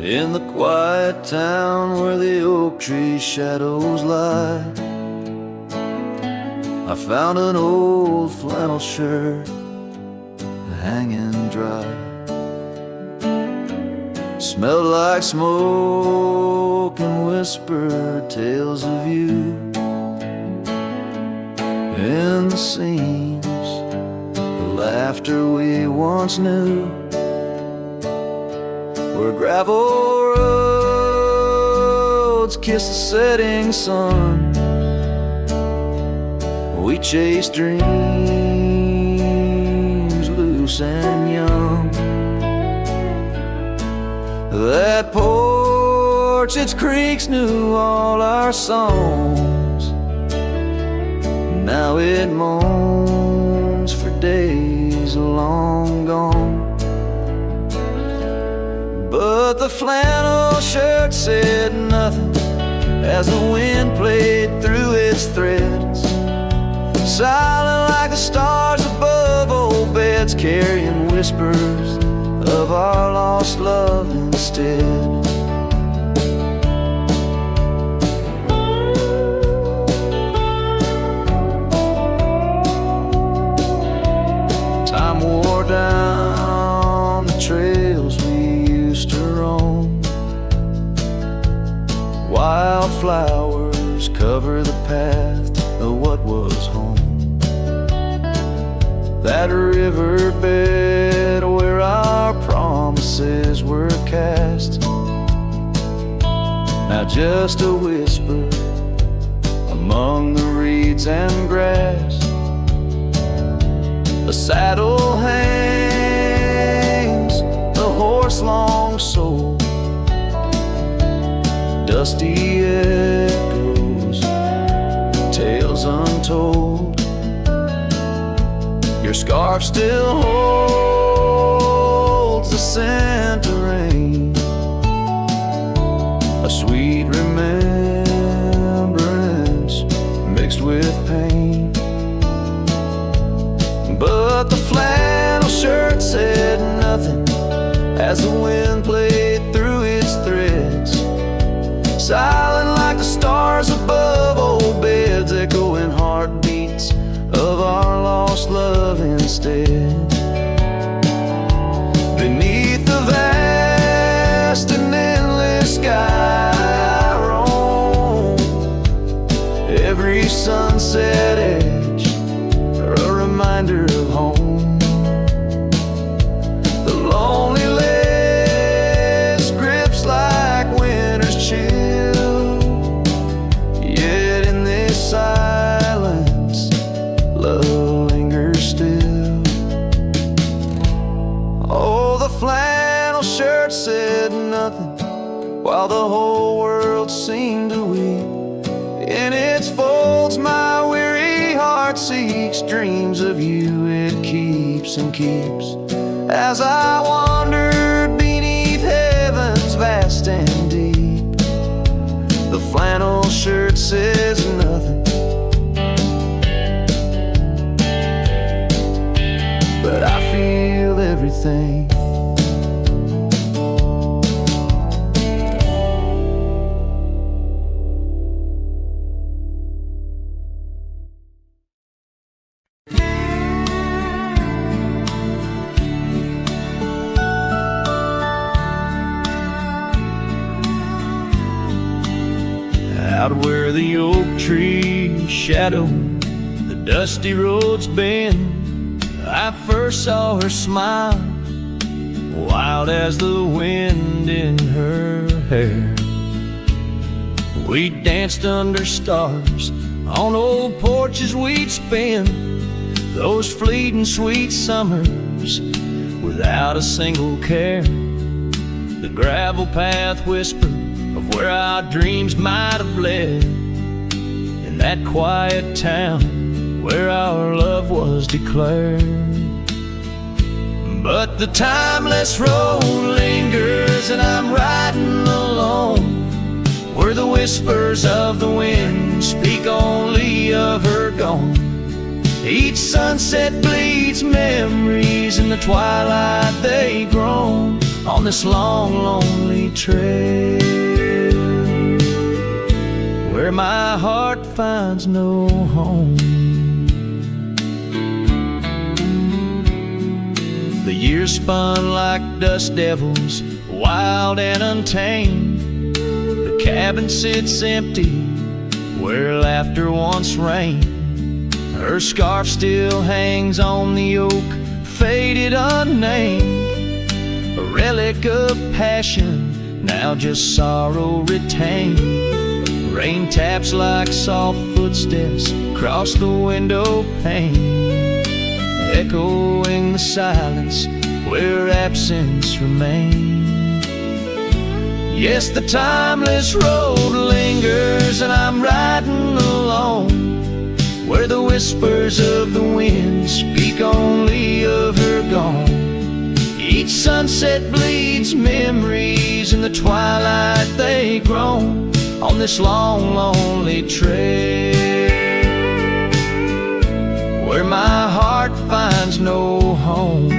In the quiet town where the oak tree shadows lie, I found an old flannel shirt hanging dry. Smelled like smoke and whispered tales of you. In the seams, the laughter we once knew, where gravel roads kiss the setting sun. We chase dreams loose and young. That porch, its creaks knew all our songs. Now it moans for days long gone. But the flannel shirt said nothing as the wind played through its threads, silent like the stars above old beds, carrying whispers of our lost love instead. Time wore down the trails we used to roam. Wildflowers cover the path of what was home. That riverbed where our promises were cast, now just a whisper among the reeds and grass. A saddle hangs, the horse long sold, dusty echoes, tales untold. Your scarf still holds the scent of rain, a sweet remembrance mixed with pain. But the flannel shirt said nothing as the wind played through its threads, silent like the stars above old beds, echoing heartbeats of our lost love instead. Beneath the vast and endless sky I roam, every sunset edge a reminder of home. The loneliness grips like winter's chill, yet in this silence love lingers still. Oh, the flannel shirt said nothing while the whole world seemed to weep. In its folds my weary heart seeks dreams of you. It keeps and keeps as I wandered beneath heaven's vast and deep. The flannel shirt says nothing, but I feel everything. Out where the oak tree shadow the dusty roads bend, I first saw her smile, wild as the wind in her hair. We danced under stars on old porches we'd spend those fleeting sweet summers without a single care. The gravel path whispered of where our dreams might have led, in that quiet town where our love was declared. But the timeless road lingers and I'm riding alone, where the whispers of the wind speak only of her gone. Each sunset bleeds memories, in the twilight they groan. on this long, lonely trail, where my heart finds no home. The years spun like dust devils, wild and untamed. The cabin sits empty where laughter once reigned. Her scarf still hangs on the oak, faded unnamed, a relic of passion, now just sorrow retained. Rain taps like soft footsteps across the window pane, echoing the silence where absence remains. Yes, the timeless road lingers, and I'm riding alone, where the whispers of the wind speak only of her gone. Each sunset bleeds memories, in the twilight they groan, on this long, lonely trail, where my heart finds no home.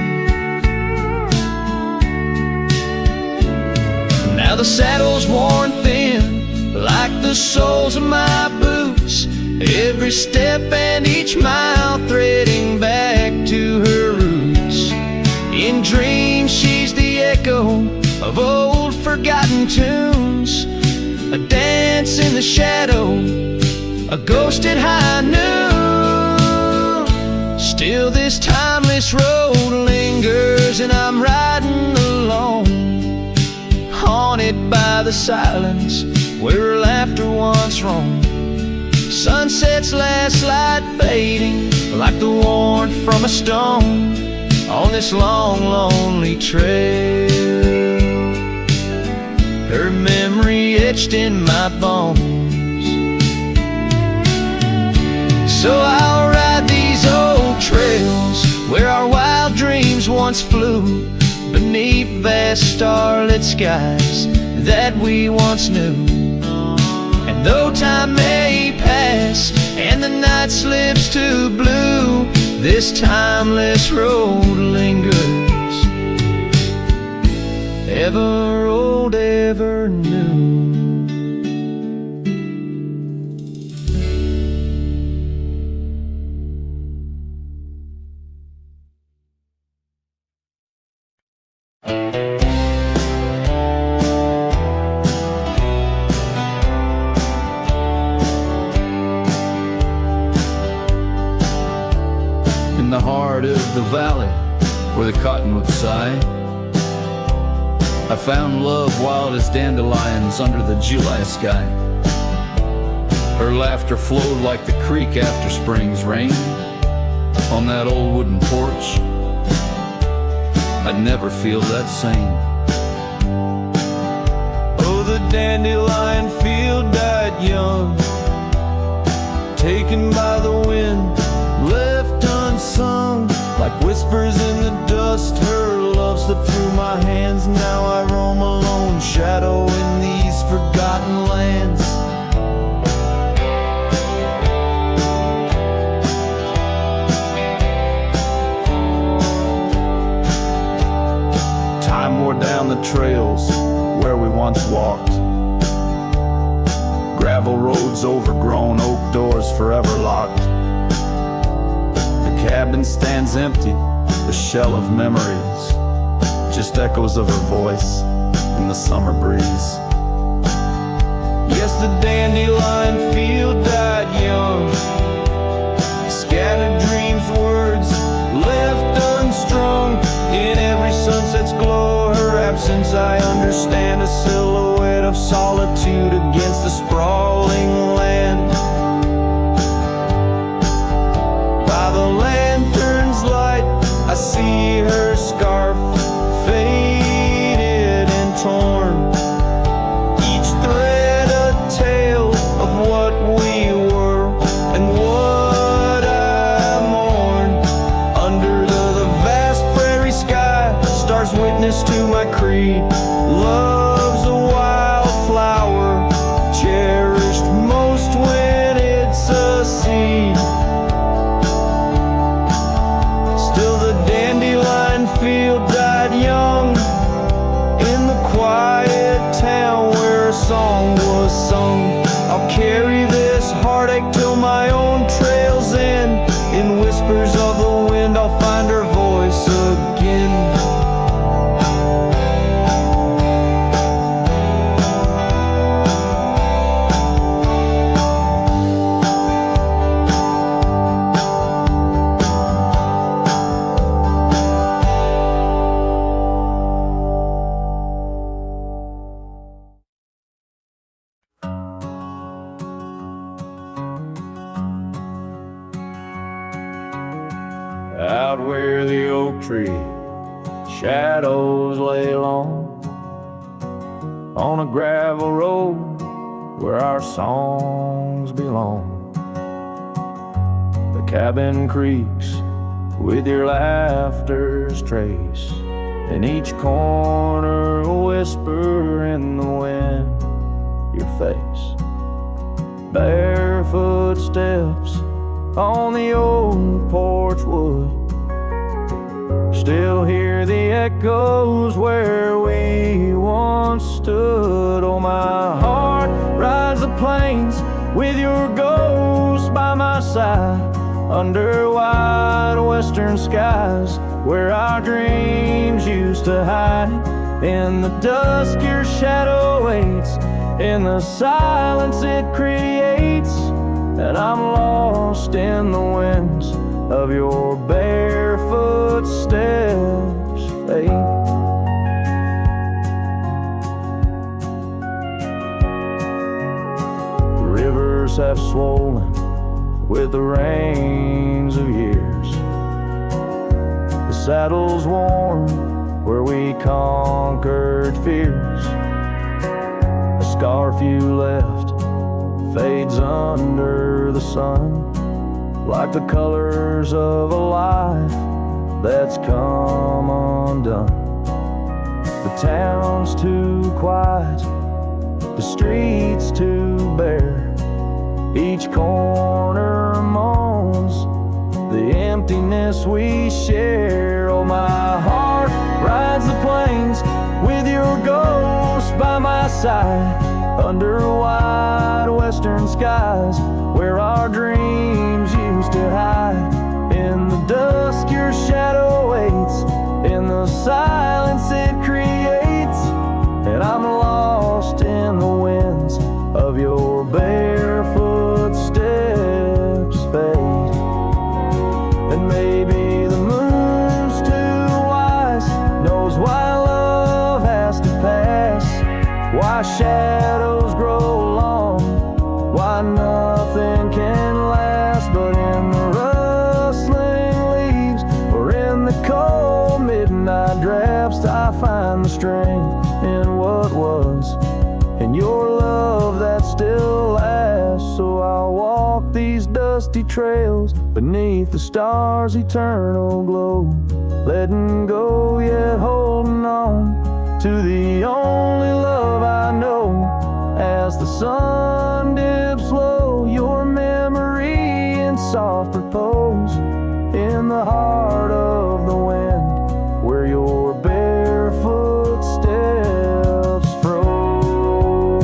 Now the saddle's worn thin, like the soles of my boots, every step and each mile threading back to her roots. In dreams she's the echo of old forgotten tunes, a dance in the shadow, a ghost at high noon. Still this timeless road lingers, and I'm riding alone, haunted by the silence where laughter once roamed. Sunset's last light fading like the warmth from a stone, on this long, lonely trail, her memory etched in my bones. So I'll ride these old trails where our wild dreams once flew, beneath vast starlit skies that we once knew. And though time may pass and the night slips to blue, this timeless road lingers, ever old, ever new. In the heart of the valley where the cottonwoods sigh, I found love wild as dandelions under the July sky. Her laughter flowed like the creek after spring's rain. On that old wooden porch, I'd never feel that same. Oh, the dandelion field died young, taken by the wind, left unsung, like whispers in the dust. Her love slipped through my hands, now I roam alone, shadow in these forgotten lands. Time wore down the trails where we once walked, gravel roads overgrown, oak doors forever locked. The cabin stands empty, the shell of memories, just echoes of her voice in the summer breeze. Yes, the dandelion field died young, scattered dreams, words left unstrung. In every sunset's glow, her absence I understand, a silhouette of solitude against the sprawling land. By the lantern's light, I see her scarf, faded and torn, each thread a tale of what we were and what I mourn. Under the vast prairie sky, stars witness to my creed. Love's a wildflower, cherished most when it's a seed. Still the dandelion field died young, out where the oak tree shadows lay long, on a gravel road where our songs belong. The cabin creaks with your laughter's trace, in each corner a whisper in the wind, your face. Barefoot steps on the old porch wood, still hear the echoes where we once stood. Oh, my heart rides the plains with your ghost by my side, under wide western skies where our dreams used to hide. In the dusk your shadow waits, in the silence it creates, and I'm lost in the winds of your barefoot steps, fate. Rivers have swollen with the rains of years, the saddle's worn where we conquered fears. The scarf you left fades under the sun, like the colors of a life that's come undone. The town's too quiet, the streets too bare, each corner moans the emptiness we share. Oh, my heart rides the plains with your ghost by my side, under wide western skies where our dreams used to hide. In the dusk your shadow waits, in the silence it creates, and I'm lost in the winds of your barefoot steps, fate. And maybe the moon's too wise, knows why love has to pass, why shadows grow long, why nothing can last. But in the rustling leaves or in the cold midnight drafts, I find the strength in what was, in your love that still lasts. So I'll walk these dusty trails beneath the stars' eternal glow, letting go yet holding on to the only love I know. As the sun dips low, your memory in soft repose, in the heart of the wind where your barefoot steps froze.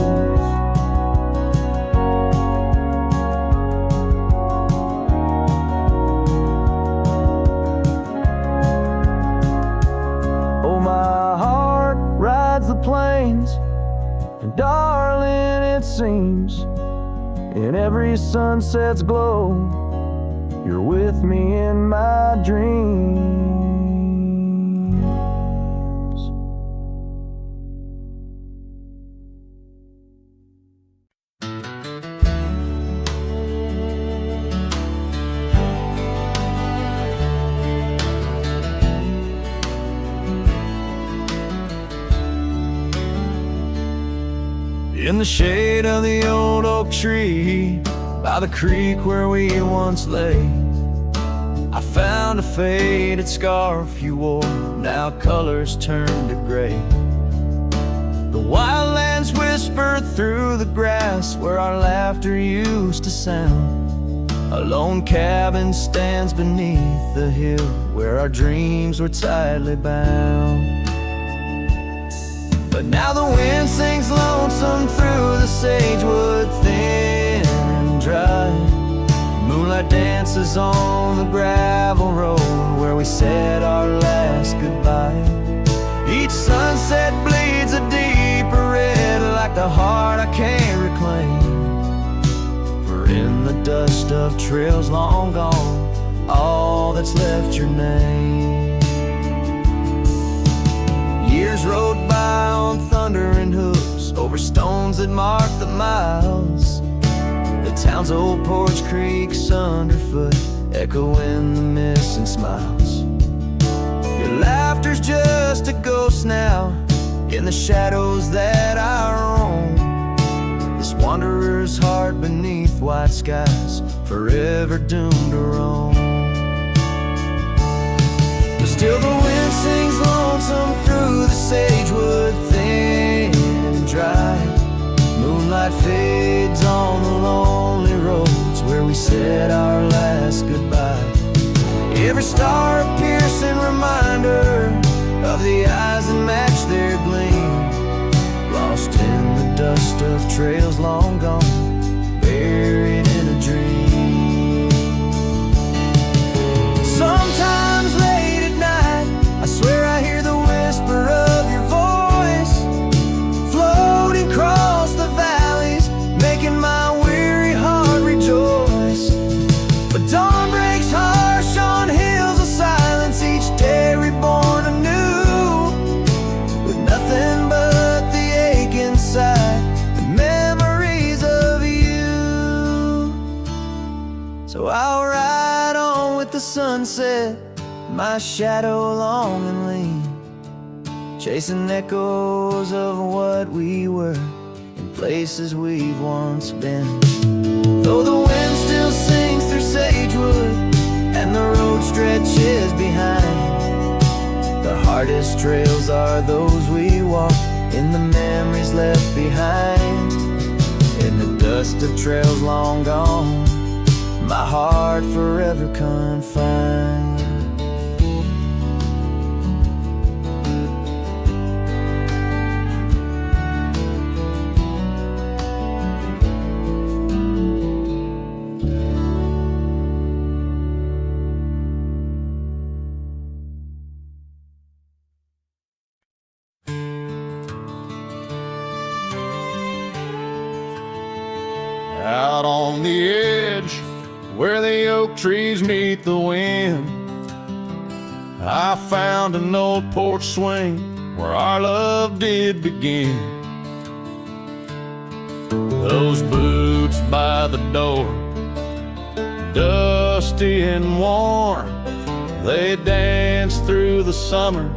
Oh, my heart rides the plains, and darling, it seems in every sunset's glow, you're with me in my dreams. In the shade of the old oak tree, by the creek where we once lay, I found a faded scarf you wore, now colors turned to gray. The wildlands whisper through the grass where our laughter used to sound. A lone cabin stands beneath the hill where our dreams were tightly bound. But now the wind sings lonesome through the sagewood, thin and dry. Moonlight dances on the gravel road where we said our last goodbye. Each sunset bleeds a deeper red, like the heart I can't reclaim. For in the dust of trails long gone, all that's left your name. Years rode by on thundering hooves, over stones that mark the miles. The town's old porch creaks underfoot, echo in the missing smiles. Your laughter's just a ghost now in the shadows that I roam. This wanderer's heart beneath white skies, forever doomed to roam. But still the wind sings lonesome through the sagewood, thin and dry. Moonlight fades on the lonely roads where we said our last goodbye. Every star a piercing reminder of the eyes that match their gleam, lost in the dust of trails long gone, buried in a dream. Sometimes late at night, I swear I hear the whisper of your voice, floating across the valleys, making my weary heart rejoice. But dawn breaks harsh on hills of silence, each day reborn anew, with nothing but the ache inside, the memories of you. So I'll ride on with the sunset, my shadow long and lean, chasing echoes of what we were in places we've once been. Though the wind still sings through sagewood and the road stretches behind, the hardest trails are those we walk in the memories left behind. In the dust of trails long gone, my heart forever confined. Out on the edge, where the oak trees meet the wind, I found an old porch swing where our love did begin. Those boots by the door, dusty and worn, they danced through the summer,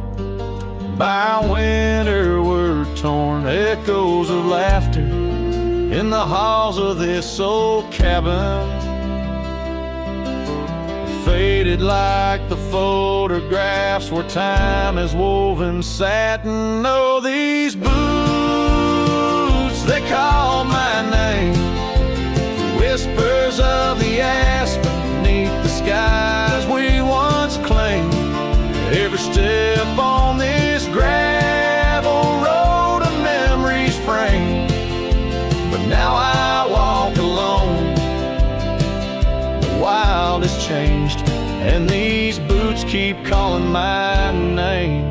by winter were torn. Echoes of laughter in the halls of this old cabin, faded like the photographs where time has woven satin. Oh, these boots, they call my name, whispers of the aspen beneath the skies we once claimed. Every step on this gravel road a memory's framed, but now I walk alone. The wild has changed, and these boots keep calling my name.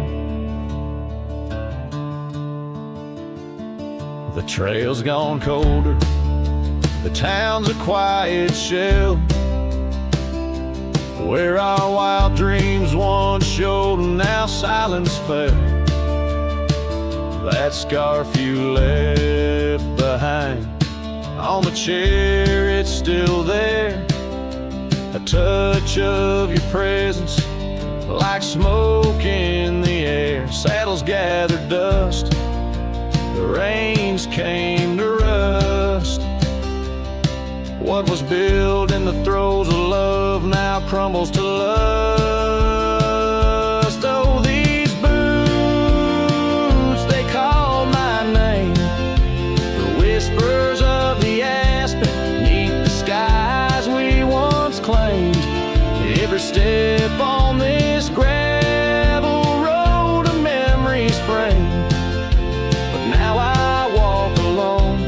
The trail's gone colder, the town's a quiet shell, where our wild dreams once showed, and now silence fell. That scarf you left behind on the chair, it's still there. A touch of your presence, like smoke in the air. Saddles gathered dust, the reins came to rust. What was built in the throes of love now crumbles to lust. Oh, these boots, they call my name, the whispers of the aspen beneath the skies we once claimed. Every step on this gravel road a memory's framed, but now I walk alone.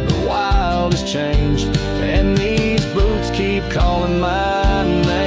The wild has changed, and these boots keep calling my name.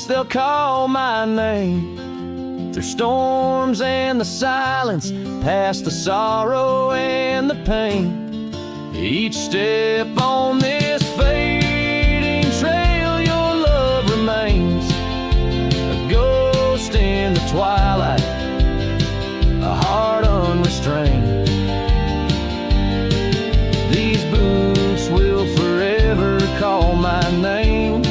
they'll call my name. Through storms and the silence, past the sorrow and the pain. Each step on this fading trail, your love remains. A ghost in the twilight, a heart unrestrained. These boots will forever call my name.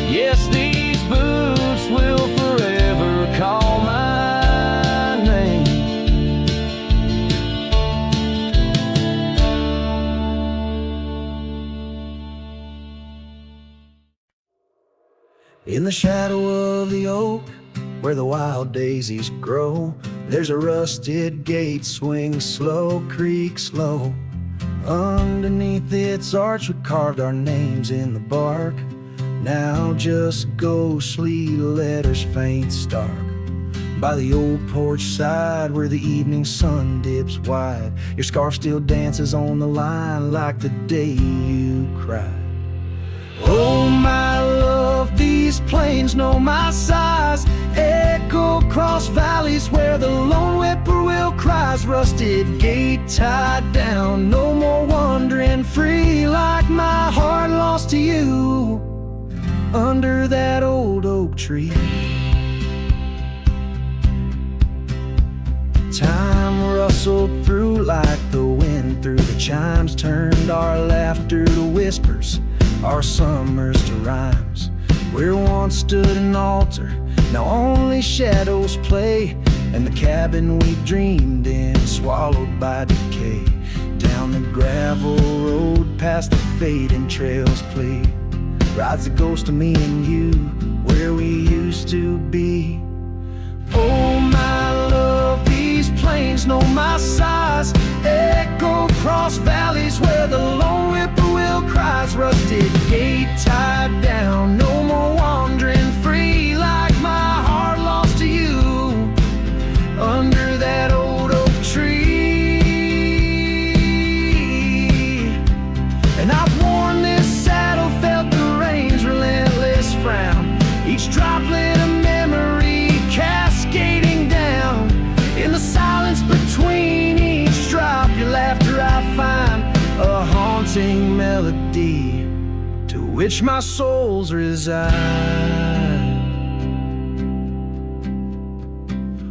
Yes, these boots will forever call my name. In the shadow of the oak, where the wild daisies grow, there's a rusted gate, swings slow, creaks low. Underneath its arch we carved our names in the bark. Now just ghostly letters faint stark. By the old porch side where the evening sun dips wide, your scarf still dances on the line like the day you cried. Oh my love, these plains know my size. Echo across valleys where the lone whippoorwill cries. Rusted gate tied down, no more wandering free, like my heart lost to you under that old oak tree. Time rustled through like the wind through the chimes, turned our laughter to whispers, our summers to rhymes. Where once stood an altar, now only shadows play, and the cabin we dreamed in swallowed by decay. Down the gravel road past the fading trails play, rides the ghost of me and you, where we used to be. Oh my love, these plains know my size. Echo across valleys where the lone whippoorwill cries. Rusted gate tied down, no more wandering free, like my heart lost to you under that old oak tree. And I've worn this saddle, felt the rain's relentless frown, each droplet a memory cascading down. In the silence between each drop, your laughter I find a haunting melody to which my soul's resigned.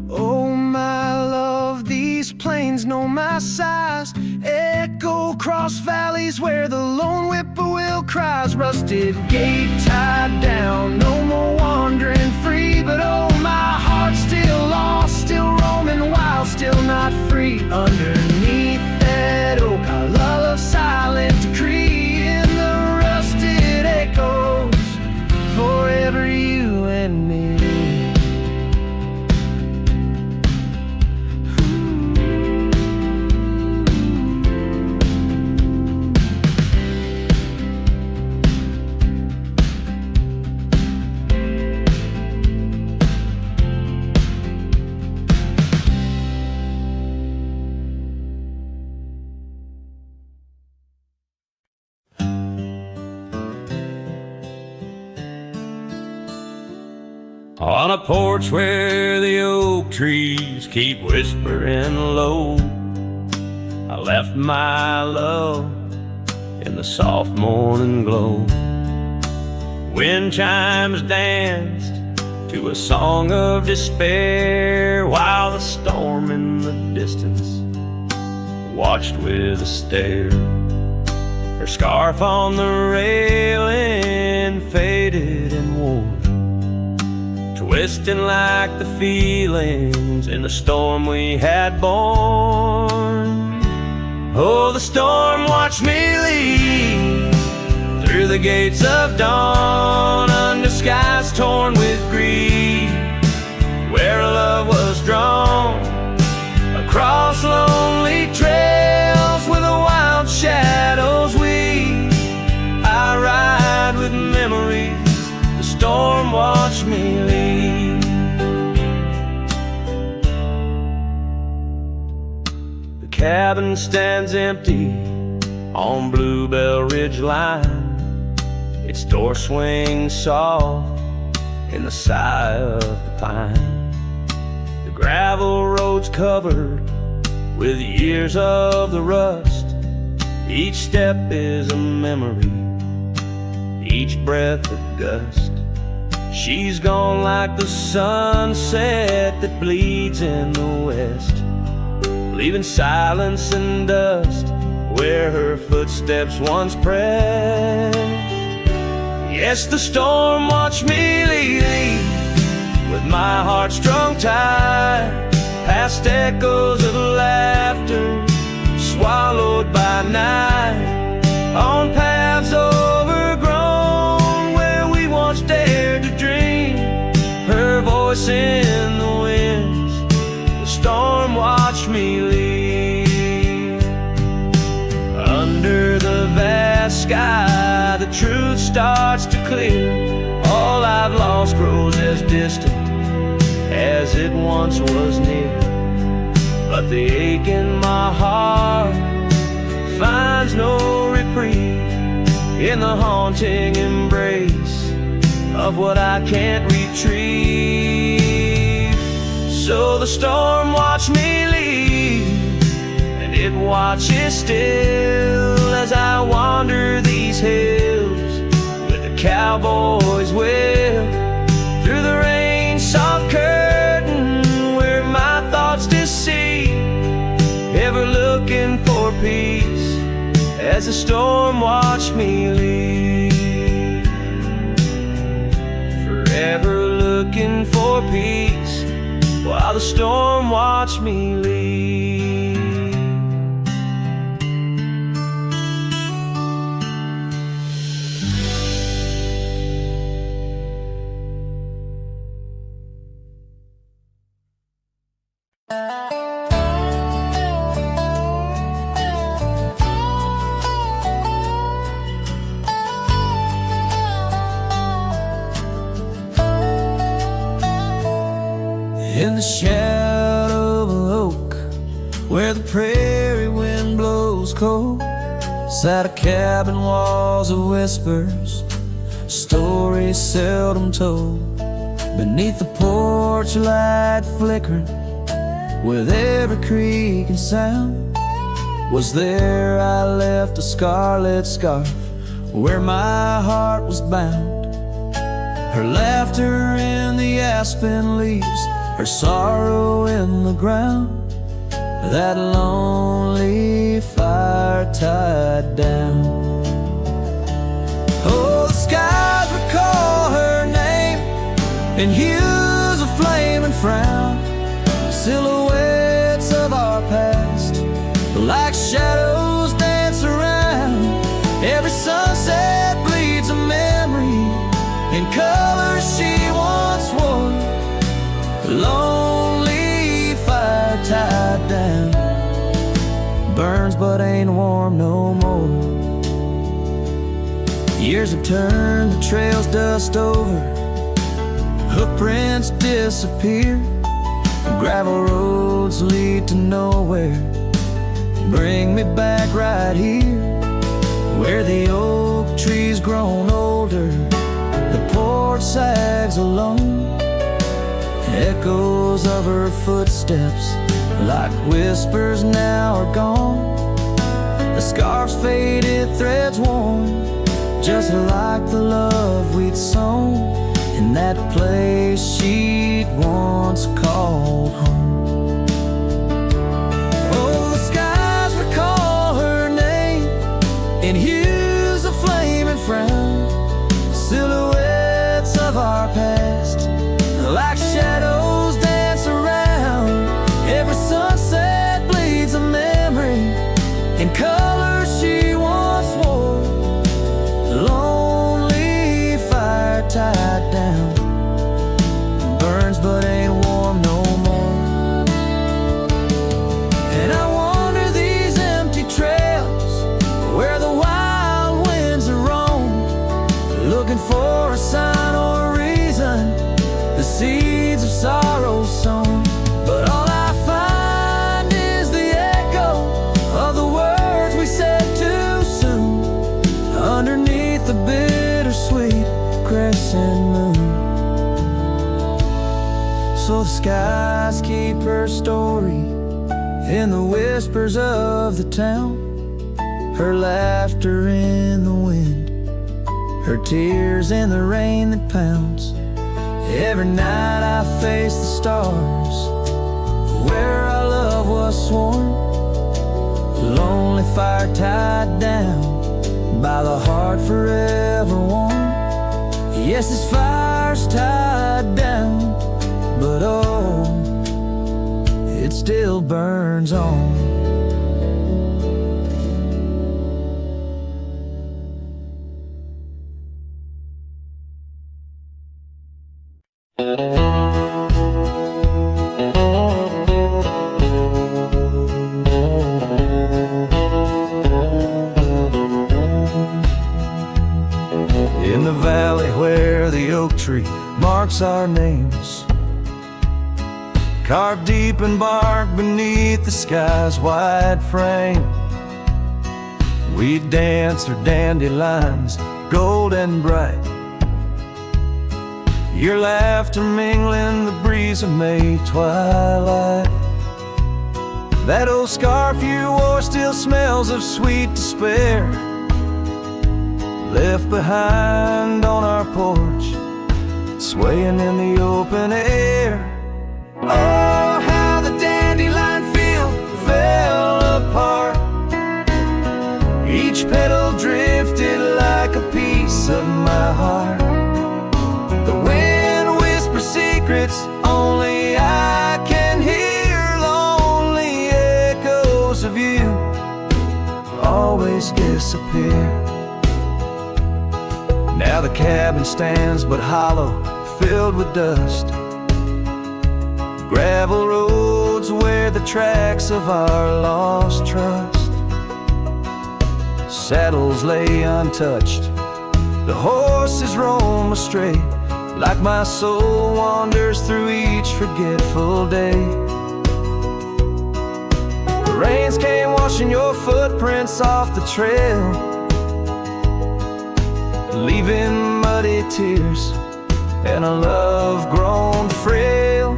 Oh my love, these plains know my size. Echo across valleys where the lone whippoorwill cries. Rusted gate tied down, no more wandering free, but oh my heart's still lost, still roaming wild, still not free. Underneath that oak I lull a silent decree, in the rusted echoes forever you and me. On a porch where the oak trees keep whispering low, I left my love in the soft morning glow. Wind chimes danced to a song of despair, while the storm in the distance watched with a stare. Her scarf on the railing faded and wore, twisting like the feelings in the storm we had borne. Oh, the storm watched me leave through the gates of dawn, under skies torn with grief, where love was drawn. Across lonely trails where the wild shadows weave, I ride with memories the storm watched me leave. The cabin stands empty on Bluebell Ridge line. its door swings soft in the sigh of the pine. The gravel road's covered with years of the rust. Each step is a memory, each breath a gust. She's gone like the sunset that bleeds in the west, leaving silence and dust where her footsteps once pressed. Yes, the storm watched me leave with my heart strung tight, past echoes of laughter swallowed by night, on paths overgrown where we once dared to dream. Her voice in the winds, the storm watched me leave. Under the vast sky, the truth starts to clear. All I've lost grows as distant as it once was near. But the ache in my heart finds no reprieve in the haunting embrace of what I can't retrieve. So the storm watched me leave, and it watches still as I wander these hills with a cowboy's will through the rain soft curtain where my thoughts deceive, ever looking for peace as the storm watched me leave. Forever looking for peace while the storm watched me leave. In the shadow of an oak, where the prairie wind blows cold, sat a cabin, walls of whispers, stories seldom told. Beneath the porch light flickering, with every creak and sound, was there I left a scarlet scarf where my heart was bound. Her laughter in the aspen leaves, her sorrow in the ground, that lonely fire tied down. Oh, the skies recall her name in hues of flame and frown, silhouettes of our past like shadows dance around. Every sunset bleeds a memory in colors she once wore. Lonely fire tied down, burns but ain't warm no more. Years have turned the trails dust over, hoofprints disappear, gravel roads lead to nowhere. Bring me back right here, where the oak tree's grown older, the porch sags alone. Echoes of her footsteps, like whispers, now are gone. The scarf's faded, threads worn, just like the love we'd sown in that place she'd once called home. Oh, the skies recall her name in hues of flame and frown, silhouettes of our past like shadows dance around. Every sunset bleeds a memory in colors she once wore. Lonely fire tied down, burns but ain't warm no more. And I wander these empty trails where the wild winds are roam, looking for a sign or a reason, the seeds of sorrow sown. But all I find is the echo of the words we said too soon, underneath the bittersweet So the skies keep her story in the whispers of the town, her laughter in the wind, her tears in the rain that pounds. Every night I face the stars where our love was sworn, lonely fire tied down by the heart forever warm. Yes, this fire's tied down, but oh, it still burns on. In the valley where the oak tree marks our names, carved deep in bark beneath the sky's wide frame, we dance through dandelions, gold and bright, your laughter mingling the breeze of May twilight. That old scarf you wore still smells of sweet despair, left behind on our porch, swaying in the open air. Oh, how the dandelion field fell apart, each petal drifted like a piece of my heart. The wind whispers secrets only I can hear, lonely echoes of you always disappear. Now the cabin stands but hollow, filled with dust, gravel roads where the tracks of our lost trust. Saddles lay untouched, the horses roam astray, like my soul wanders through each forgetful day. The rains came washing your footprints off the trail, leaving muddy tears and a love grown frail.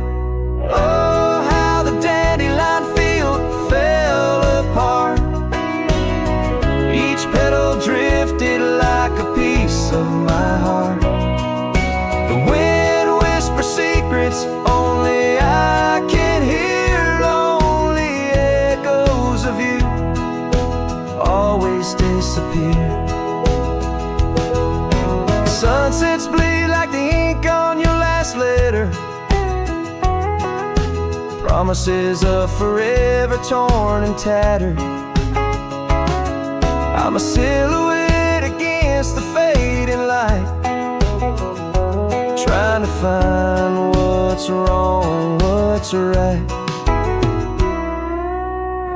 Oh, how the dandelion field fell apart, each petal drifted like a piece of my heart. The wind whispers secrets only I can hear, lonely echoes of you always disappear. Sunsets bleed like the ink on your last letter, promises of forever torn and tattered. I'm a silhouette against the fading light, trying to find what's wrong, what's right.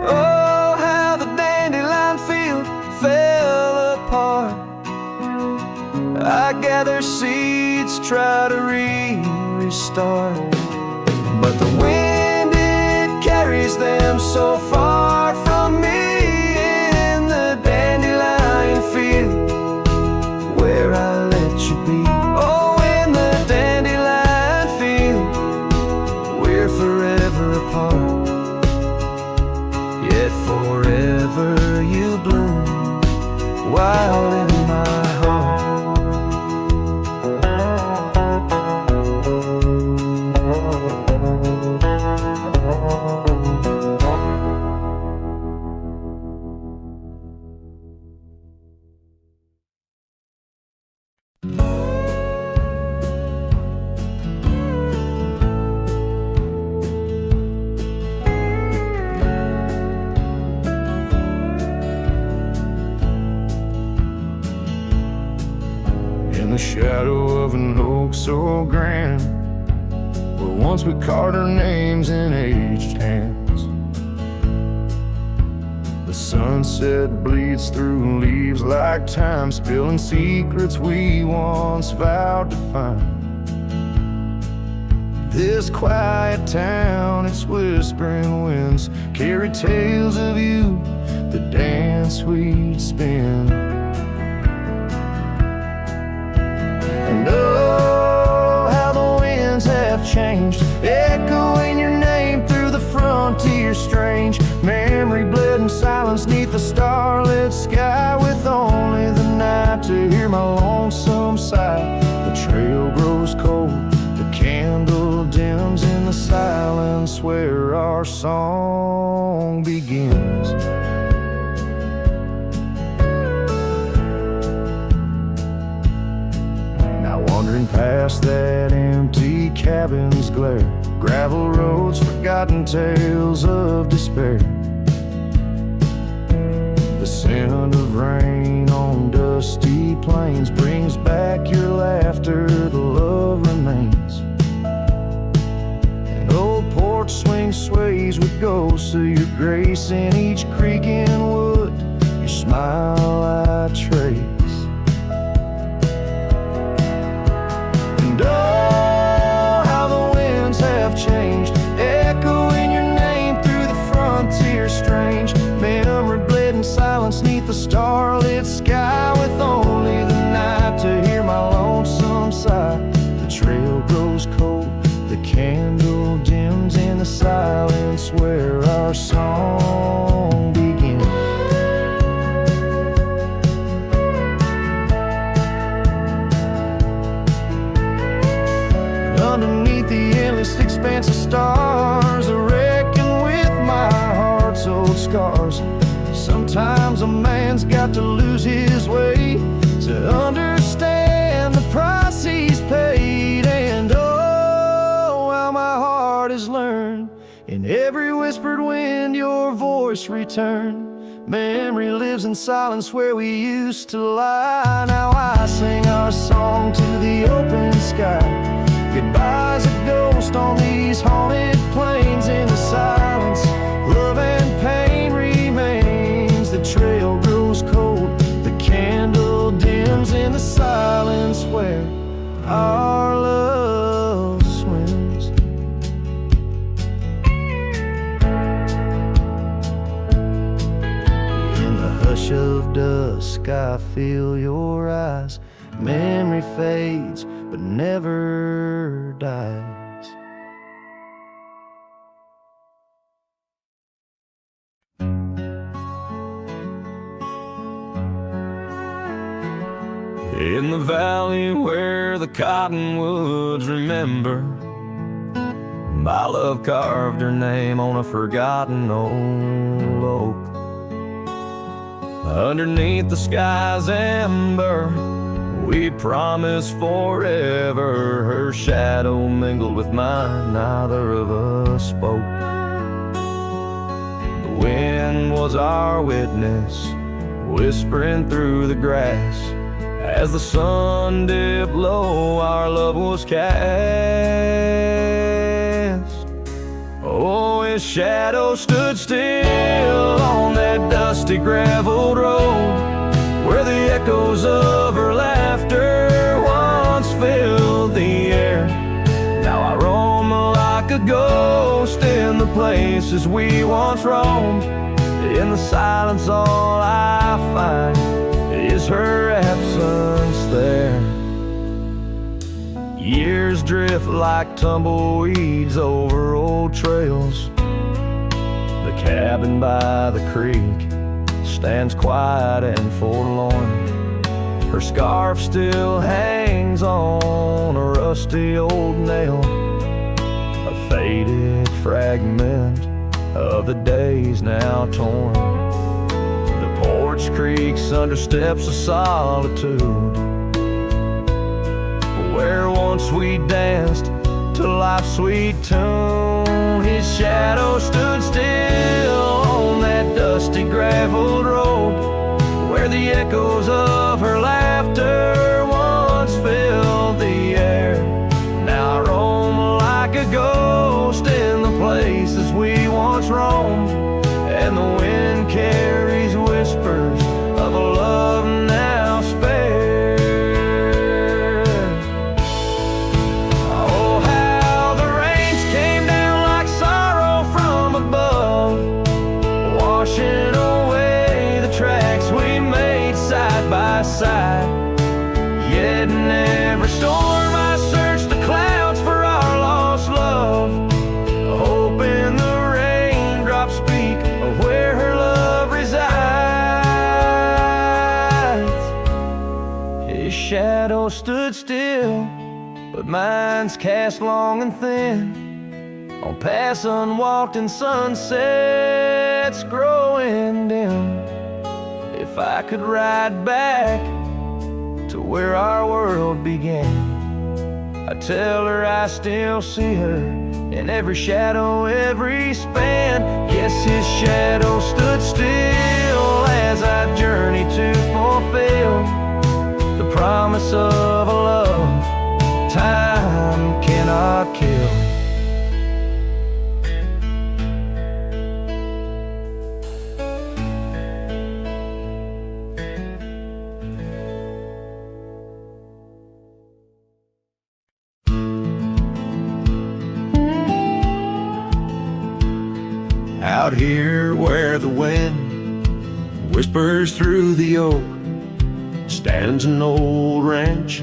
Oh, how the dandelion field fell apart, I gather seeds, try to restart, but the wind, it carries them so far from me. In the dandelion field where I let you be. Oh, in the dandelion field we're forever apart, yet forever you bloom wild in my heart. In the shadow of an oak so grand, where once we carved our names in aged hands, the sunset bleeds through leaves like time, spilling secrets we once vowed to find. This quiet town, its whispering winds carry tales of you, the dance we'd spin. And oh, how the winds have changed, echoing your name through the frontier strange. Memory bled in silence neath the starlit sky, with only the night to hear my lonesome sigh. The trail grows cold, the candle dims in the silence where our song begins. Now wandering past that empty cabin's glare, gravel roads, forgotten tales of despair. The scent of rain on dusty plains brings back your laughter, the love remains. An old porch swing sways with ghosts of your grace in each creaking wood, your smile I trace. And oh, how the winds have changed, echoing your name through the frontier strange. Memory bled in silence neath the starlit sky, with only the night to hear my lonesome sigh. The trail grows cold, the candle dims in the silence where our song begins. Underneath the endless expanse of stars, I reckon with my heart's old scars. Sometimes a man's got to lose his way to understand the price he's paid. And oh, how my heart has learned, in every whispered wind your voice returned. Memory lives in silence where we used to lie. Now I sing our song to the open sky. Goodbye's a ghost on these haunted plains. In the silence, love and pain remains. The trail grows cold, the candle dims in the silence where our love swims. In the hush of dusk I feel your eyes. Memory fades but never dies. In the valley where the cottonwoods remember, my love carved her name on a forgotten old oak. Underneath the sky's amber, we promised forever. Her shadow mingled with mine, neither of us spoke. The wind was our witness, whispering through the grass. As the sun dipped low, our love was cast. Oh, his shadow stood still on that dusty graveled road, where the echoes of her laughter once filled the air. Now I roam like a ghost in the places we once roamed. In the silence all I find is her absence there. Years drift like tumbleweeds over old trails. The cabin by the creek stands quiet and forlorn. Her scarf still hangs on a rusty old nail, a faded fragment of the days now torn. The porch creaks under steps of solitude, where once we danced to life's sweet tune. His shadow stood still on that dusty graveled road, where the echoes of her laughter once filled the air. Now I roam like a ghost in the places we once roamed, and the wind carries whispers of a love now spared. Oh, how the rains came down like sorrow from above, washing away the tracks we made side by side. shadow stood still, but mine's cast long and thin on paths unwalked and sunsets growing dim. If I could ride back to where our world began, I'd tell her I still see her in every shadow, every span. Yes, his shadow stood still as I journeyed to fulfill the promise of a love time cannot kill. Out here where the wind whispers through the oak stands an old ranch,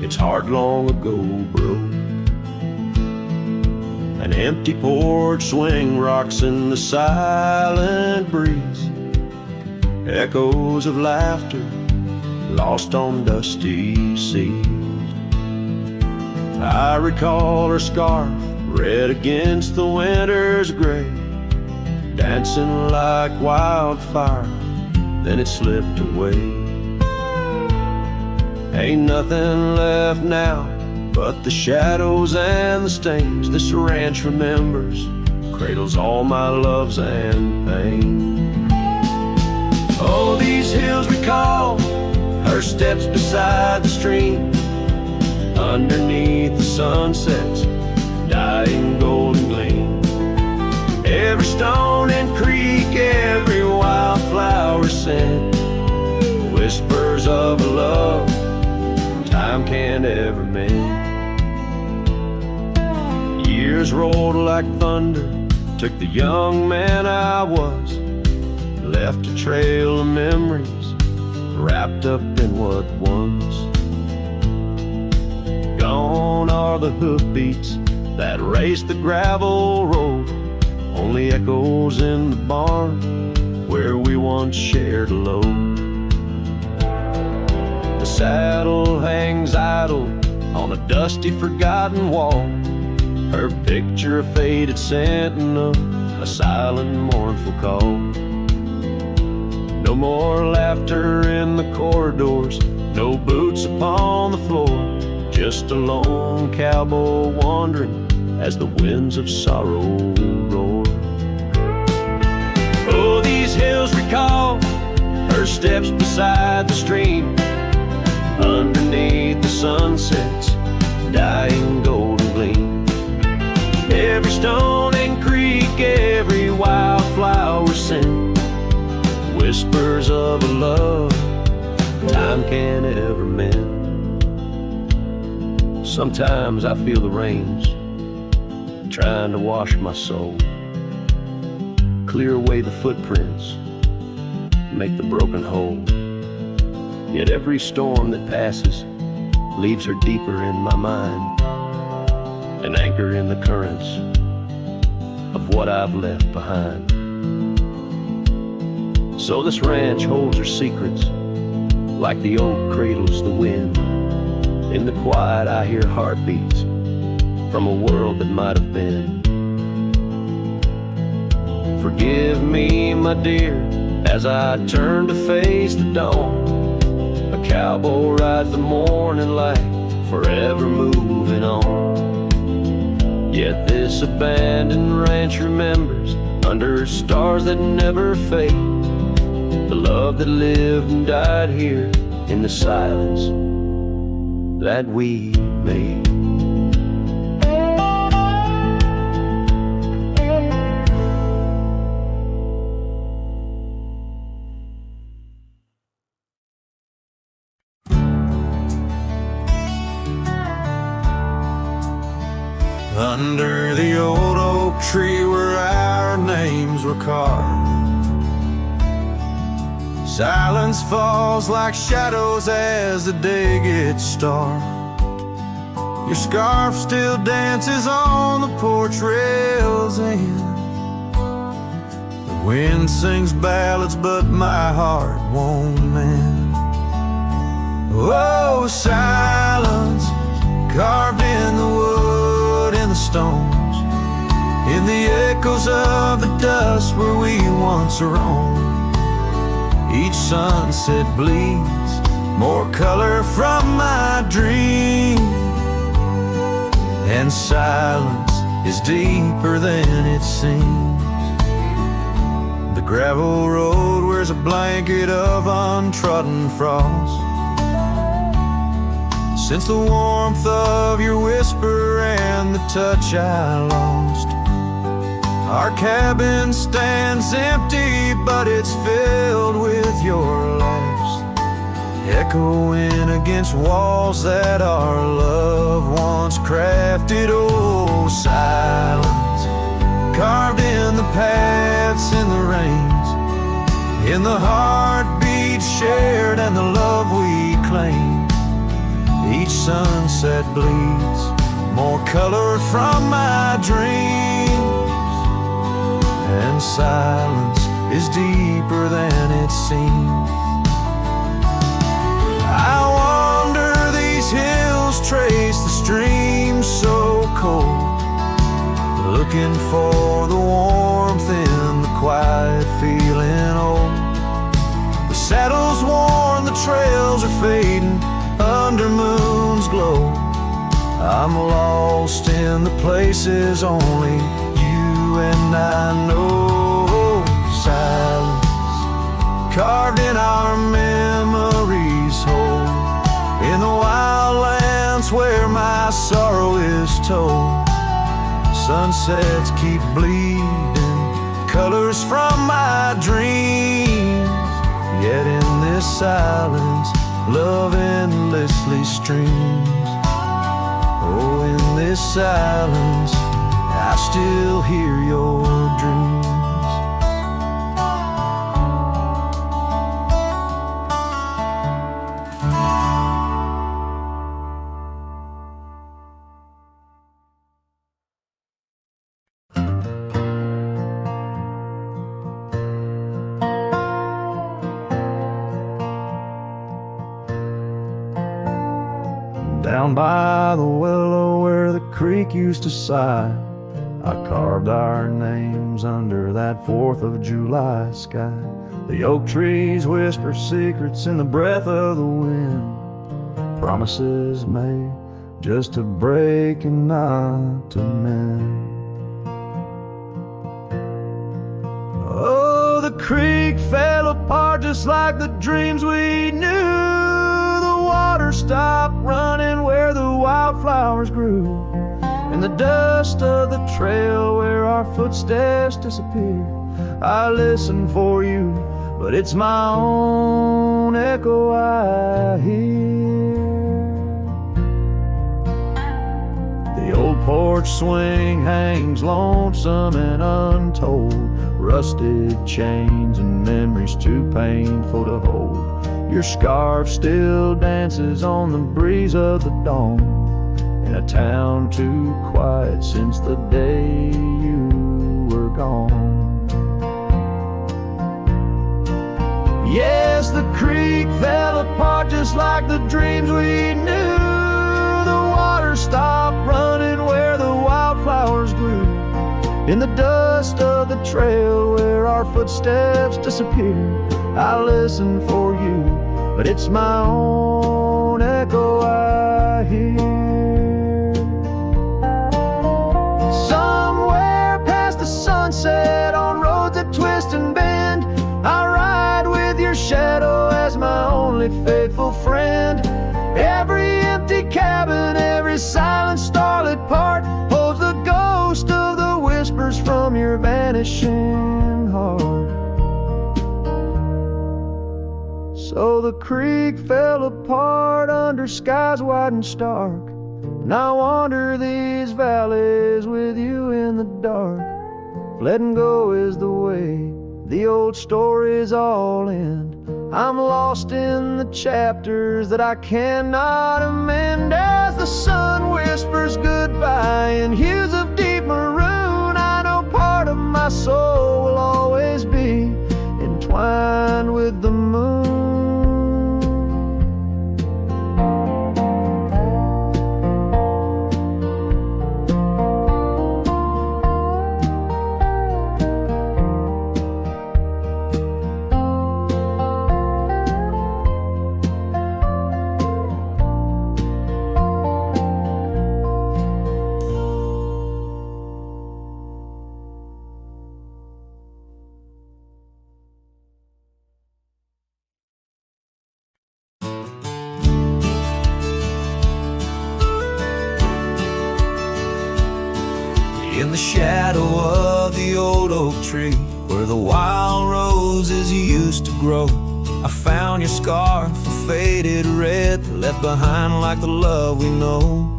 its heart long ago broke. An empty porch swing rocks in the silent breeze, echoes of laughter lost on dusty seas. I recall her scarf red against the winter's gray, dancing like wildfire, then it slipped away. Ain't nothing left now but the shadows and the stains. This ranch remembers, cradles all my loves and pain. Oh, these hills recall her steps beside the stream, underneath the sunset's dying golden gleam. Every stone and creek, every wildflower scent, whispers of a love time can't ever mend. Years rolled like thunder, took the young man I was, left a trail of memories wrapped up in what was. Gone are the hoofbeats that raced the gravel road, only echoes in the barn where we once shared a load. The saddle hangs idle on a dusty, forgotten wall, her picture a faded sentinel, a silent, mournful call. No more laughter in the corridors, no boots upon the floor, just a lone cowboy wandering as the winds of sorrow roar. Oh, these hills recall her steps beside the stream, underneath the sunset's dying golden gleam. Every stone and creek, every wildflower scent, whispers of a love time can't ever mend. Sometimes I feel the rains trying to wash my soul, clear away the footprints, make the broken whole. Yet every storm that passes leaves her deeper in my mind, an anchor in the currents of what I've left behind. So this ranch holds her secrets, like the oak cradles the wind. In the quiet I hear heartbeats from a world that might have been. Forgive me, my dear, as I turn to face the dawn. A cowboy rides the morning light, forever moving on. Yet this abandoned ranch remembers, under stars that never fade, the love that lived and died here in the silence that we made. Under the old oak tree where our names were carved, silence falls like shadows as the day gets dark. Your scarf still dances on the porch rails and the wind sings ballads, but my heart won't mend. Oh, silence carved in the wood and the stones, in the echoes of the dust where we once roamed. Each sunset bleeds more color from my dream, and silence is deeper than it seems. The gravel road wears a blanket of untrodden frost. Since the warmth of your whisper and the touch I lost, our cabin stands empty, but it's filled with your laughs, echoing against walls that our love once crafted. Oh, silence carved in the paths, in the rains, in the heartbeats shared and the love we claim. Each sunset bleeds more color from my dreams, and silence is deeper than it seems. I wander these hills, trace the streams so cold, looking for the warmth in the quiet, feeling old. The saddle's worn, the trails are fading under moon's glow. I'm lost in the places only you and I know. Silence carved in our memories hold, in the wildlands where my sorrow is told. Sunsets keep bleeding colors from my dreams, yet in this silence love endlessly streams. Oh, in this silence I still hear your dreams. Down by the willow where the creek used to sigh, I carved our names under that 4th of July sky. The oak trees whisper secrets in the breath of the wind, promises made just to break and not to mend. Oh, the creek fell apart just like the dreams we knew. Water stopped running where the wildflowers grew, in the dust of the trail where our footsteps disappear. I listen for you, but it's my own echo I hear. The old porch swing hangs lonesome and untold, rusted chains and memories too painful to hold. Your scarf still dances on the breeze of the dawn, in a town too quiet since the day you were gone. Yes, the creek fell apart just like the dreams we knew. The water stopped running where the wildflowers grew, in the dust of the trail where our footsteps disappear. I listen for you, but it's my own echo I hear. Somewhere past the sunset, on roads that twist and bend, I ride with your shadow as my only faithful friend. Every empty cabin, every silent starlit part holds the ghost of the whispers from your vanishing heart. So the creek fell apart under skies wide and stark, and I wander these valleys with you in the dark. Letting go is the way the old stories all end. I'm lost in the chapters that I cannot amend. As the sun whispers goodbye in hues of deep maroon, I know part of my soul will always be entwined with the moon. In the shadow of the old oak tree, where the wild roses used to grow, I found your scarf, a faded red, left behind like the love we know.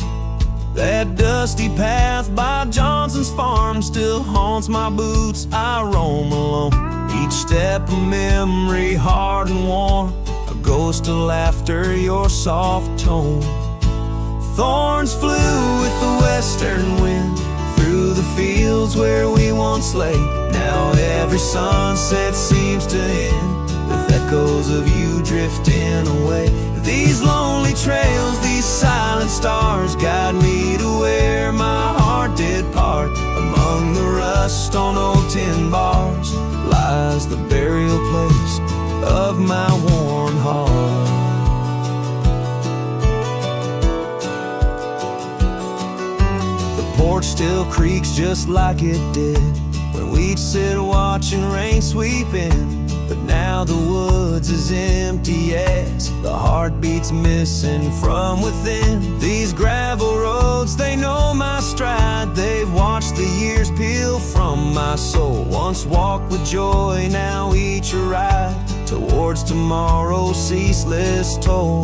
That dusty path by Johnson's farm still haunts my boots, I roam alone. Each step a memory, hard and warm, a ghost of laughter, your soft tone. Thorns flew with the western wind through the fields where we once lay. Now every sunset seems to end with echoes of you drifting away. These lonely trails, these silent stars, guide me to where my heart did part. Among the rust on old tin bars lies the burial place of my worn heart. The porch still creaks just like it did when we'd sit watching rain sweep in. But now the woods is empty as the heartbeat's missing from within. These gravel roads, they know my stride. They've watched the years peel from my soul. Once walked with joy, now each a ride towards tomorrow's ceaseless toll.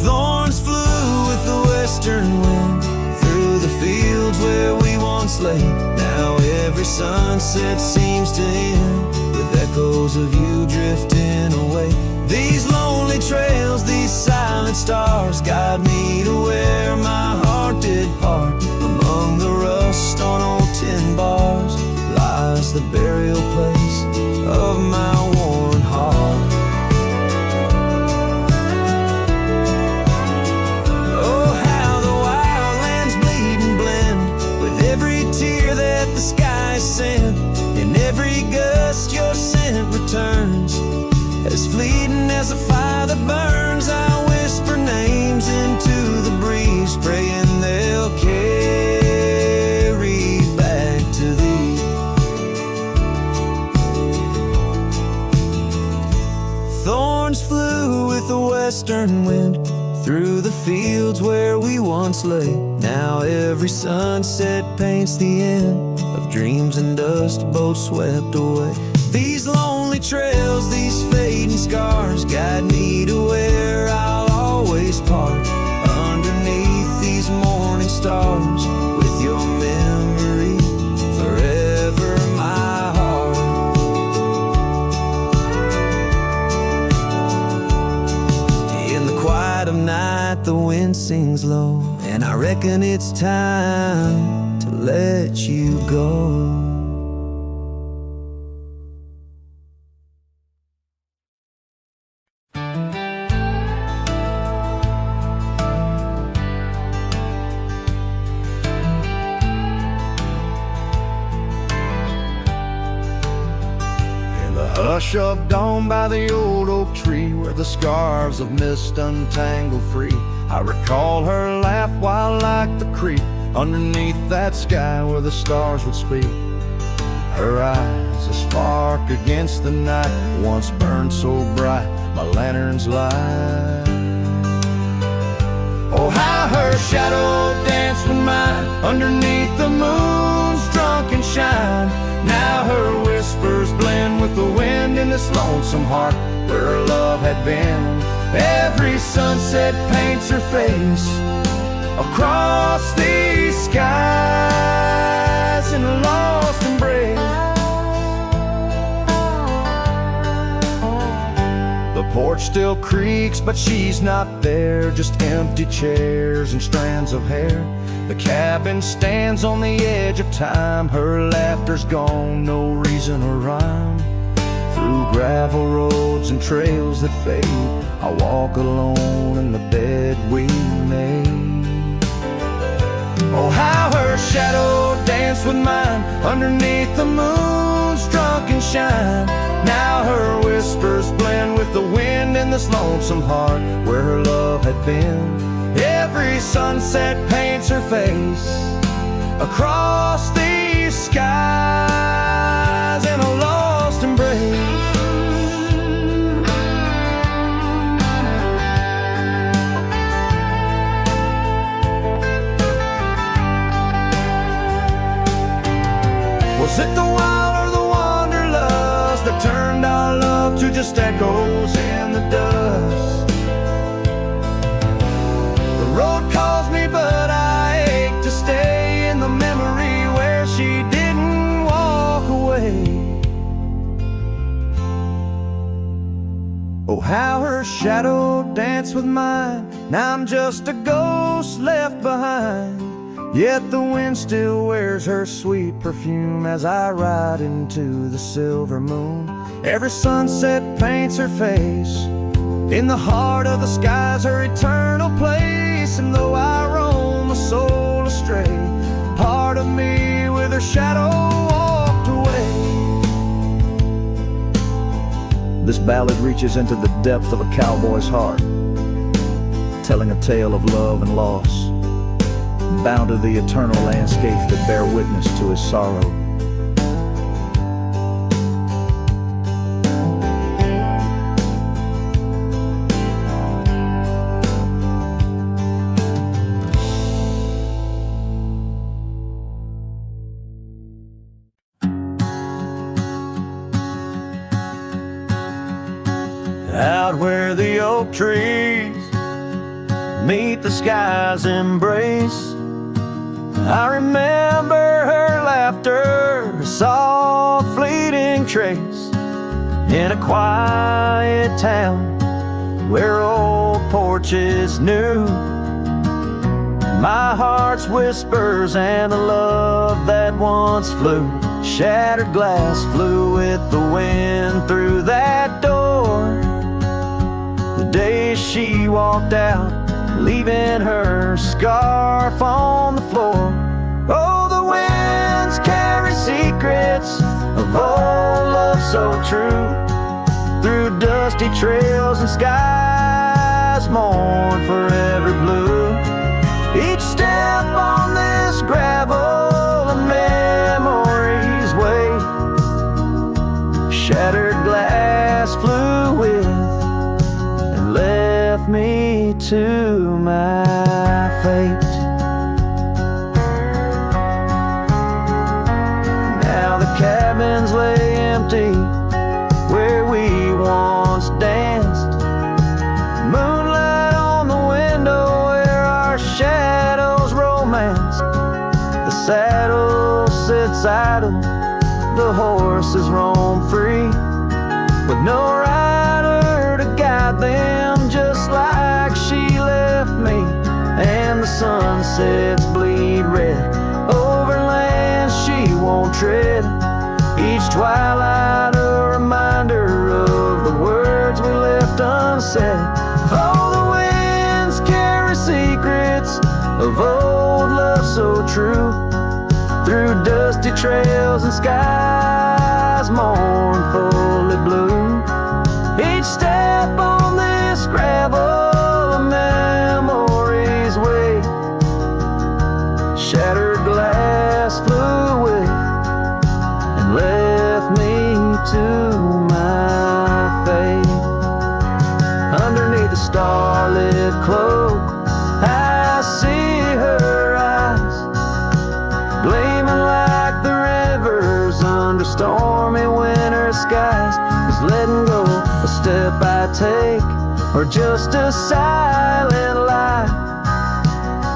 Thorns flew with the western wind through the fields where we once lay. Now every sunset seems to end with echoes of you drifting away. These lonely trails, these silent stars, guide me to where my heart did part. Among the rust on old tin bars lies the burial place of my worn heart. Oh, how the wildlands bleed and blend with every tear that the sky sent. In every gust your scent returns, as fleeting as a fire that burns. I whisper names into the breeze, praying they'll carry back to thee. Thorns flew with the western wind through the fields where we once lay. Now every sunset paints the end of dreams and dust both swept away. These lonely trails, these fading scars, guide me to where I'll always part. Underneath these morning stars, with your memory forever my heart. In the quiet of night the wind sings low, and I reckon it's time to let you go. Hush of dawn by the old oak tree, where the scarves of mist untangle free, I recall her laugh while like the creek underneath that sky where the stars would speak. Her eyes a spark against the night, once burned so bright my lantern's light. Oh, how her shadow danced with mine underneath the moon's drunken shine. Now her whispers blend with the wind in this lonesome heart where her love had been. Every sunset paints her face across these skies in a lost embrace. The porch still creaks, but she's not there, just empty chairs and strands of hair. The cabin stands on the edge of time, her laughter's gone, no reason or rhyme. Through gravel roads and trails that fade, I walk alone in the bed we made. Oh, how her shadow danced with mine underneath the moon's drunken shine. Now her whispers blend with the wind in this lonesome heart where her love had been. Every sunset paints her face across these skies in a lost embrace. Was it the wild or the wanderlust that turned our love to just echoes in the dust? The road calls me, but I ache to stay in the memory where she didn't walk away. Oh, how her shadow danced with mine. Now I'm just a ghost left behind, yet the wind still wears her sweet perfume as I ride into the silver moon. Every sunset paints her face. In the heart of the sky's her eternal place. And though I roam a soul astray, part of me with her shadow walked away. This ballad reaches into the depth of a cowboy's heart, telling a tale of love and loss, bound to the eternal landscapes that bear witness to his sorrow. Out where the oak trees meet the sky's embrace, I remember her laughter, a soft fleeting trace, in a quiet town where old porches knew my heart's whispers and the love that once flew. Shattered glass flew with the wind through that door. The day she walked out, leaving her scarf on the floor. Oh, the winds carry secrets of old love so true, through dusty trails and skies mourn forever blue. Each step on this gravel a memory's way. Shattered glass flew with and left me to my fate. Now the cabins lay empty where we once danced. Moonlight on the window where our shadows romanced. The saddle sits idle, the horses roam free, with no rider to guide them, just like she left me. And the sunsets bleed red over lands she won't tread. Each twilight a reminder of the words we left unsaid. Oh, the winds carry secrets of old love so true, through dusty trails and skies mournfully blue. Each step on this gravel a memory's way. Shattered glass flew away and left me to my fate. Underneath the starlit cloak I see her eyes, gleaming like the rivers under stormy winter skies. Is letting go a step I take, or just a silent lie?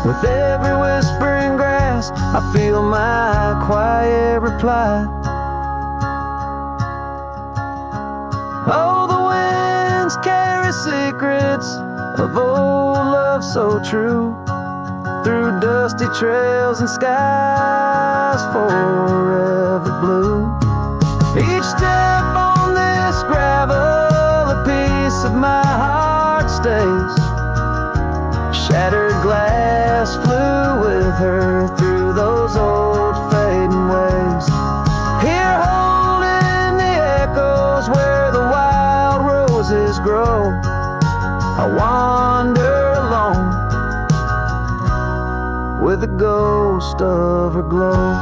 With every whispering grass I feel my quiet reply. Oh, the winds carry secrets of old love so true, through dusty trails and skies forever blue. Each step on this gravel a piece of my heart stays. Shattered glass flew with her through those old fading ways. Here holding the echoes where the wild roses grow, I wander alone with the ghost of her glow.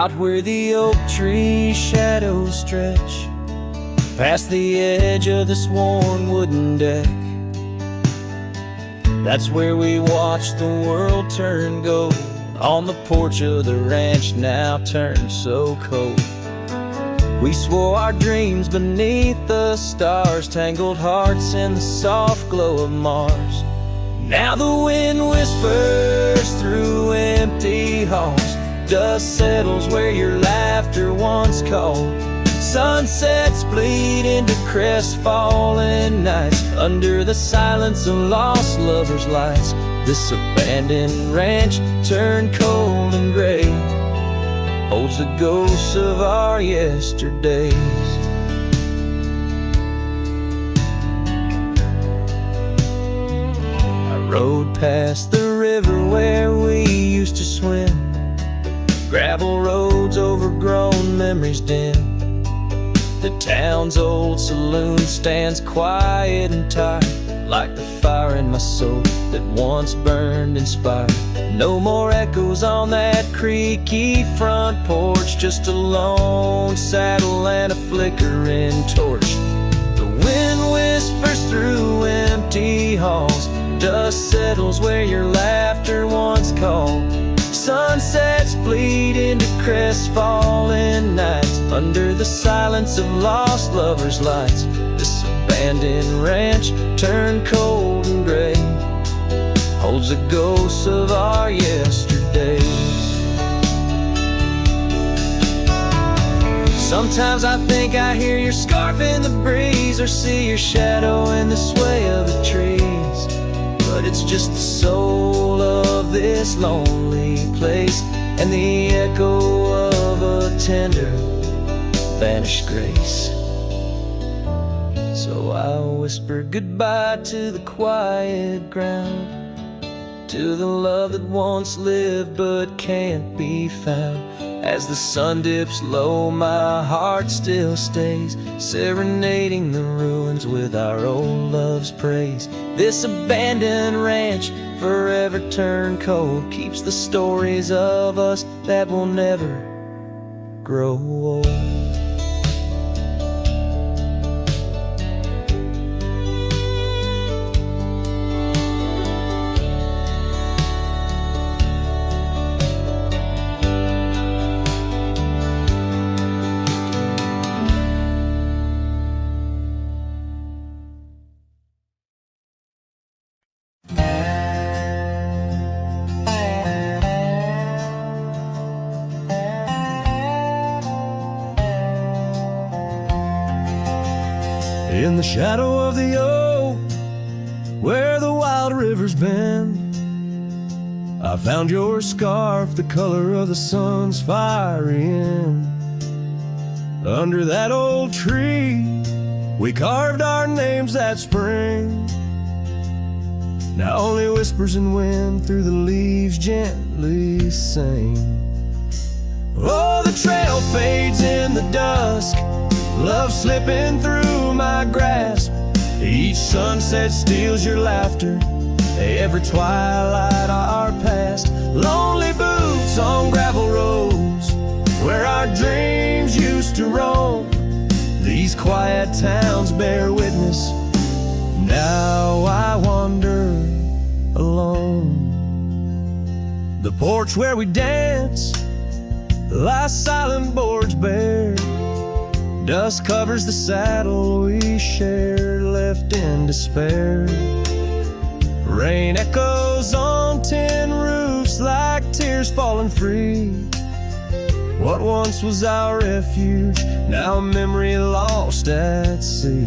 Out where the oak tree shadows stretch past the edge of this worn wooden deck, that's where we watch the world turn gold. On the porch of the ranch now turned so cold. We swore our dreams beneath the stars, tangled hearts in the soft glow of Mars. Now the wind whispers through empty halls, dust settles where your laughter once called. Sunsets bleed into crestfallen nights, under the silence of lost lovers' lights. This abandoned ranch turned cold and gray holds the ghosts of our yesterdays. I rode past the river where we used to swim, gravel roads overgrown, memories dim. The town's old saloon stands quiet and tired, like the fire in my soul that once burned inspired. No more echoes on that creaky front porch, just a lone saddle and a flickering torch. The wind whispers through empty halls, dust settles where your laughter once called. Sunsets bleed into crestfallen nights, under the silence of lost lovers' lights. This abandoned ranch turned cold and gray holds the ghosts of our yesterdays. Sometimes I think I hear your scarf in the breeze, or see your shadow in the sway of the trees. But it's just the soul of this lonely place, and the echo of a tender vanished grace. So I whisper goodbye to the quiet ground, to the love that once lived but can't be found. As the sun dips low, my heart still stays, serenading the ruins with our old love's praise. This abandoned ranch, forever turned cold, keeps the stories of us that will never grow old. In the shadow of the oak, where the wild river's bend, I found your scarf, the color of the sun's fiery end. Under that old tree, we carved our names that spring. Now only whispers and wind through the leaves gently sing. Oh, the trail fades in the dusk, love slipping through my grasp. Each sunset steals your laughter, every twilight our past. Lonely boots on gravel roads, where our dreams used to roam. These quiet towns bear witness, now I wander alone. The porch where we dance lies silent, boards bare. Dust covers the saddle we shared, left in despair. Rain echoes on tin roofs like tears falling free. What once was our refuge, now a memory lost at sea.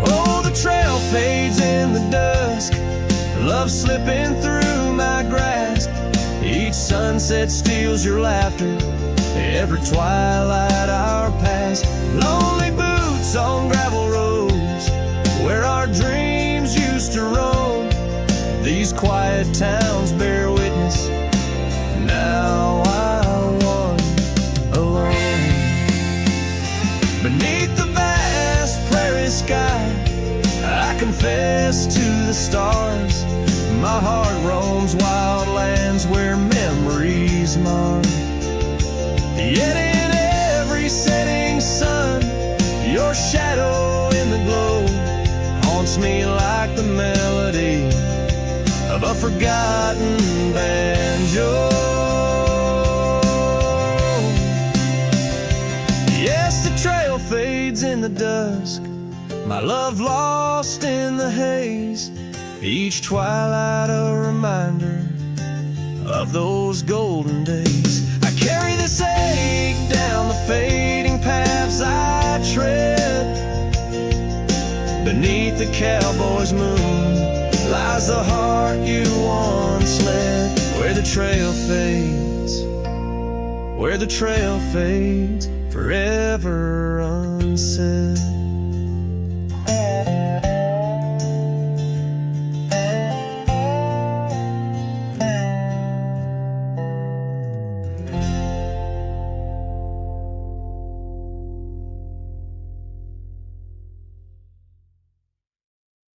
Oh, the trail fades in the dusk, love slipping through my grasp. Each sunset steals your laughter, every twilight our past. Lonely boots on gravel roads, where our dreams used to roam. These quiet towns bear witness, now I wander alone. Beneath the vast prairie sky, I confess to the stars. My heart roams wild lands where memories mar. forgotten banjo. Yes, the trail fades in the dusk, my love lost in the haze. Each twilight a reminder of those golden days. I carry this ache down the fading paths I tread. Beneath the cowboy's moon lies the heart you once led. Where the trail fades, where the trail fades, forever unsaid.